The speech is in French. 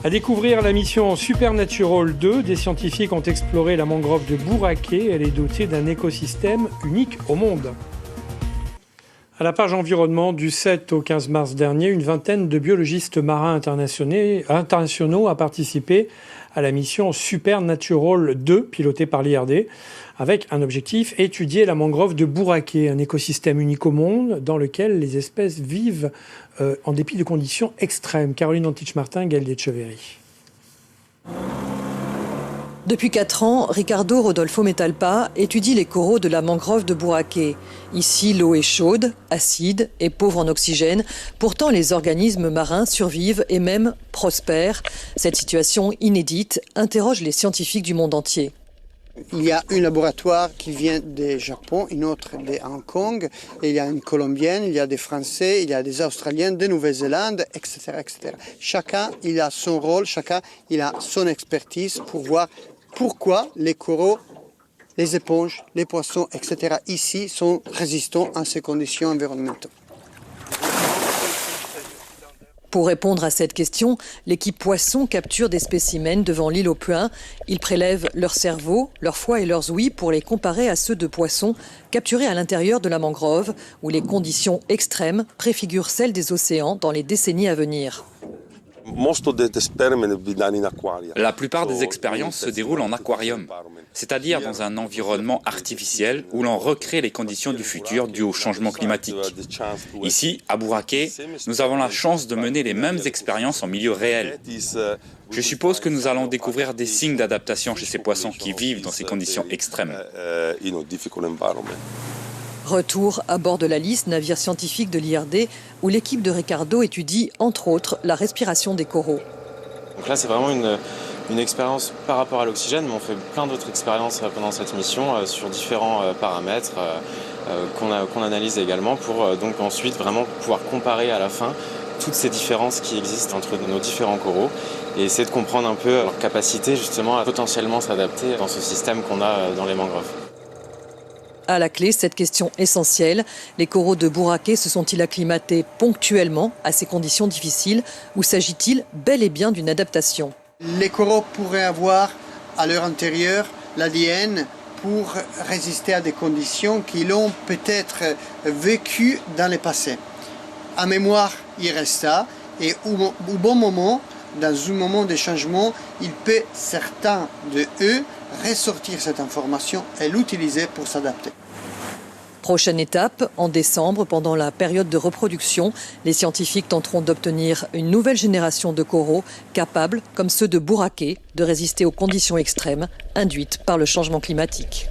À découvrir la mission Supernatural 2, des scientifiques ont exploré la mangrove de Bouraké. Elle est dotée d'un écosystème unique au monde. À la page environnement, du 7 au 15 mars dernier, une vingtaine de biologistes marins internationaux a participé à la mission Supernatural 2, pilotée par l'IRD, avec un objectif, étudier la mangrove de Bouraké, un écosystème unique au monde dans lequel les espèces vivent en dépit de conditions extrêmes. Caroline Antich-Martin, Gaël Etcheverry. Depuis 4 ans, Ricardo Rodolfo Metalpa étudie les coraux de la mangrove de Bouraké. Ici, l'eau est chaude, acide et pauvre en oxygène. Pourtant, les organismes marins survivent et même prospèrent. Cette situation inédite interroge les scientifiques du monde entier. Il y a un laboratoire qui vient du Japon, une autre de Hong Kong, et il y a une Colombienne, il y a des Français, il y a des Australiens, de Nouvelle-Zélande, etc., etc. Chacun il a son rôle, chacun il a son expertise pour voir pourquoi les coraux, les éponges, les poissons, etc. ici sont résistants à ces conditions environnementales. Pour répondre à cette question, l'équipe poisson capture des spécimens devant l'île aux Puins. Ils prélèvent leur cerveau, leur foie et leurs ouïes pour les comparer à ceux de poissons capturés à l'intérieur de la mangrove, où les conditions extrêmes préfigurent celles des océans dans les décennies à venir. La plupart des expériences se déroulent en aquarium, c'est-à-dire dans un environnement artificiel où l'on recrée les conditions du futur dues au changement climatique. Ici, à Bouraké, nous avons la chance de mener les mêmes expériences en milieu réel. Je suppose que nous allons découvrir des signes d'adaptation chez ces poissons qui vivent dans ces conditions extrêmes. Retour à bord de la Lys, navire scientifique de l'IRD, où l'équipe de Ricardo étudie, entre autres, la respiration des coraux. Donc là, c'est vraiment une expérience par rapport à l'oxygène, mais on fait plein d'autres expériences pendant cette mission sur différents paramètres qu'on analyse également pour donc ensuite vraiment pouvoir comparer à la fin toutes ces différences qui existent entre nos différents coraux et essayer de comprendre un peu leur capacité justement à potentiellement s'adapter dans ce système qu'on a dans les mangroves. À la clé, cette question essentielle, les coraux de Bouraké se sont-ils acclimatés ponctuellement à ces conditions difficiles ou s'agit-il bel et bien d'une adaptation ? Les coraux pourraient avoir à leur intérieur l'ADN pour résister à des conditions qu'ils ont peut-être vécues dans le passé. En mémoire, il reste ça et au bon moment, dans un moment de changement, il peut, certains de eux, ressortir cette information et l'utiliser pour s'adapter. Prochaine étape, en décembre, pendant la période de reproduction, les scientifiques tenteront d'obtenir une nouvelle génération de coraux capables, comme ceux de Bouraké, de résister aux conditions extrêmes induites par le changement climatique.